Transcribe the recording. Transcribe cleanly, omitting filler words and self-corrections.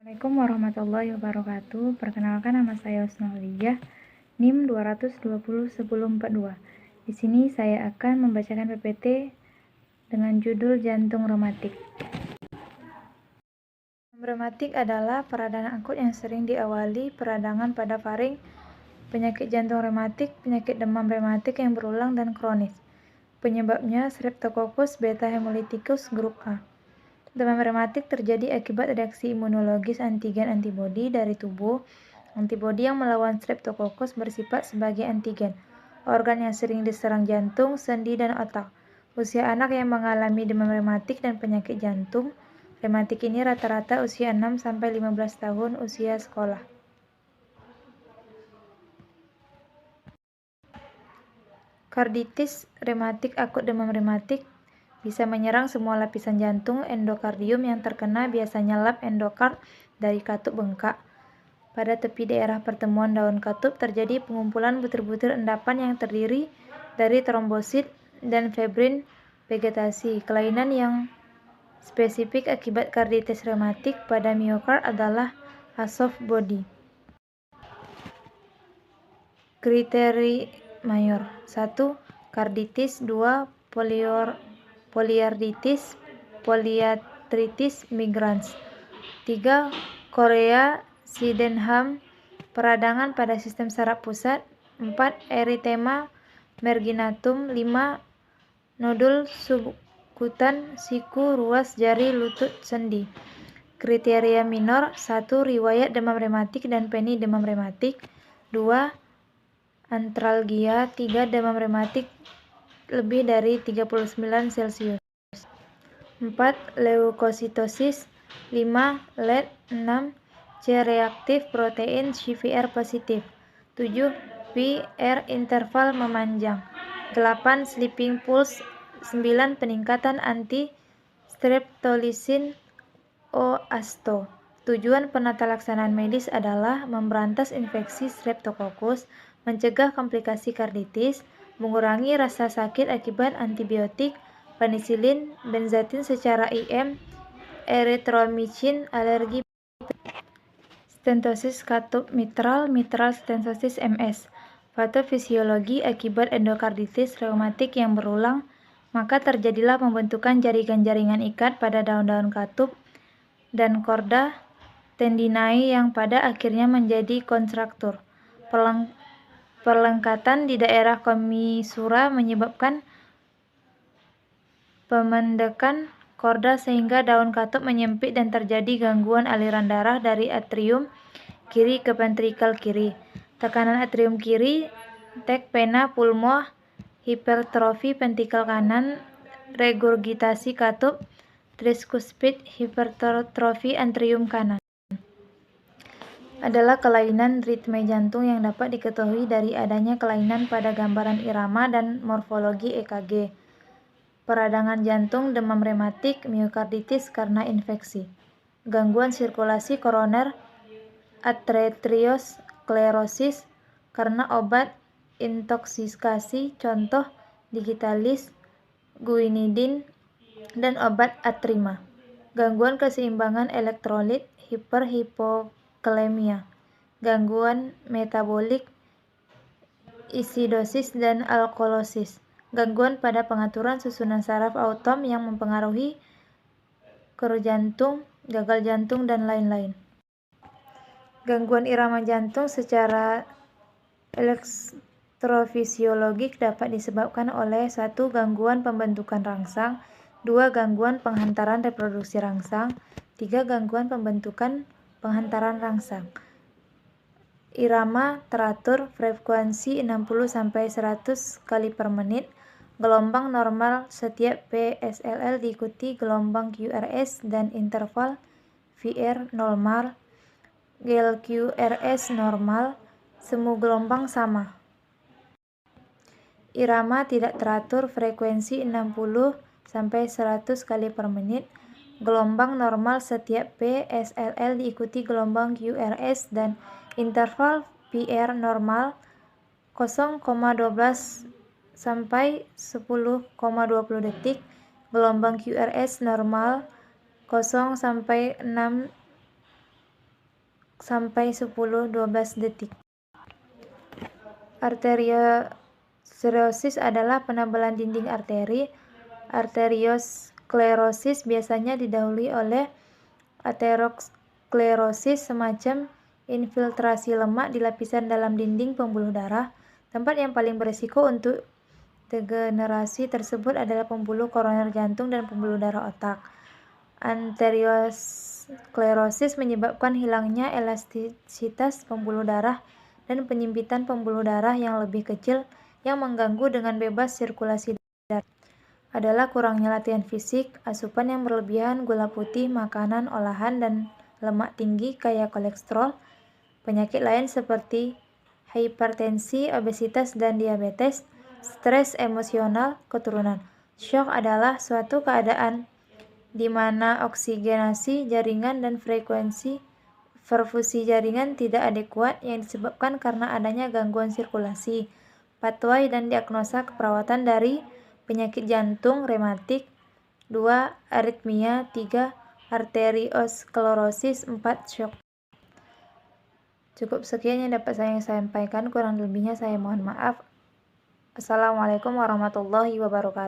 Assalamualaikum warahmatullahi wabarakatuh. Perkenalkan, nama saya Husnauliah, NIM 2201042. Di sini saya akan membacakan PPT dengan judul Jantung Rematik. Rematik adalah peradangan akut yang sering diawali peradangan pada faring, penyakit jantung rematik, penyakit demam rematik yang berulang dan kronis. Penyebabnya Streptococcus beta hemolyticus grup A. Demam rematik terjadi akibat reaksi imunologis antigen-antibodi dari tubuh. Antibodi yang melawan Streptococcus bersifat sebagai antigen. Organ yang sering diserang jantung, sendi, dan otak. Usia anak yang mengalami demam rematik dan penyakit jantung rematik ini rata-rata usia 6-15 tahun usia sekolah. Karditis rematik akut. Demam rematik bisa menyerang semua lapisan jantung. Endokardium yang terkena biasanya lap endokard dari katup bengkak. Pada tepi daerah pertemuan daun katup terjadi pengumpulan butir-butir endapan yang terdiri dari trombosit dan fibrin vegetasi. Kelainan yang spesifik akibat karditis rematik pada miokard adalah soft body. Kriteria mayor: 1. Karditis. 2. Poliarditis, poliartritis migrans. 3. Chorea Sydenham, peradangan pada sistem saraf pusat. 4. Erythema marginatum. 5. Nodul subkutan siku, ruas jari, lutut, sendi. Kriteria minor: 1. Riwayat demam rematik dan peni demam rematik. 2. Antralgia. 3. Demam rematik lebih dari 39 Celcius. 4. Leukositosis. 5. LED. 6. C-reaktif protein CVR positif. 7. PR interval memanjang. 8. Sleeping pulse. 9. Peningkatan anti-streptolisin O-asto. Tujuan penata laksanaan medis adalah memberantas infeksi Streptococcus, mencegah komplikasi karditis, mengurangi rasa sakit akibat antibiotik, penisilin, benzatin secara IM, erythromycin, alergi, stentosis katup mitral, mitral stentosis MS. Patofisiologi akibat endokarditis reumatik yang berulang, maka terjadilah pembentukan jaringan-jaringan ikat pada daun-daun katup dan korda tendinae yang pada akhirnya menjadi kontraktur. Perlengkatan di daerah komisura menyebabkan pemendekan korda sehingga daun katup menyempit dan terjadi gangguan aliran darah dari atrium kiri ke ventrikel kiri. Tekanan atrium kiri, tek vena pulmo, hipertrofi ventrikel kanan, regurgitasi katup, tricuspid, hipertrofi atrium kanan adalah kelainan ritme jantung yang dapat diketahui dari adanya kelainan pada gambaran irama dan morfologi EKG. Peradangan jantung, demam rematik, miokarditis karena infeksi. Gangguan sirkulasi koroner, ateriosklerosis karena obat intoksikasi, contoh digitalis, guanidin, dan obat atrima. Gangguan keseimbangan elektrolit, hiperhipokalemia, gangguan metabolik, isidosis dan alkalosis, gangguan pada pengaturan susunan saraf autom yang mempengaruhi kerut jantung, gagal jantung, dan lain-lain. Gangguan irama jantung secara elektrofisiologik dapat disebabkan oleh 1. Gangguan pembentukan rangsang. 2. Gangguan penghantaran reproduksi rangsang. 3. Gangguan pembentukan penghantaran rangsang. Irama teratur, frekuensi 60-100 kali per menit. Gelombang normal setiap PSLL diikuti gelombang QRS dan interval VR normal. GLQRS normal, semu gelombang sama. Irama tidak teratur, frekuensi 60-100 kali per menit. Gelombang normal setiap PSLL diikuti gelombang QRS dan interval VR normal 0,12 sampai 10,20 detik. Gelombang QRS normal 0 sampai 6 sampai 10-12 detik. Arteriosklerosis adalah penebalan dinding arteri. Arteriosklerosis biasanya didahului oleh aterosklerosis, semacam infiltrasi lemak di lapisan dalam dinding pembuluh darah. Tempat yang paling berisiko untuk degenerasi tersebut adalah pembuluh koroner jantung dan pembuluh darah otak. Arteriosklerosis menyebabkan hilangnya elastisitas pembuluh darah dan penyempitan pembuluh darah yang lebih kecil yang mengganggu dengan bebas sirkulasi darah. Adalah kurangnya latihan fisik, asupan yang berlebihan, gula putih, makanan olahan, dan lemak tinggi kaya kolesterol. Penyakit lain seperti hipertensi, obesitas, dan diabetes. Stres emosional keturunan. Shock adalah suatu keadaan di mana oksigenasi jaringan dan frekuensi perfusi jaringan tidak adekuat yang disebabkan karena adanya gangguan sirkulasi. Pathway dan diagnosa keperawatan dari penyakit jantung rematik. 2. Aritmia. 3. Arteriosklerosis. 4. Shock. Cukup sekian yang dapat saya sampaikan, kurang lebihnya saya mohon maaf. Assalamualaikum warahmatullahi wabarakatuh.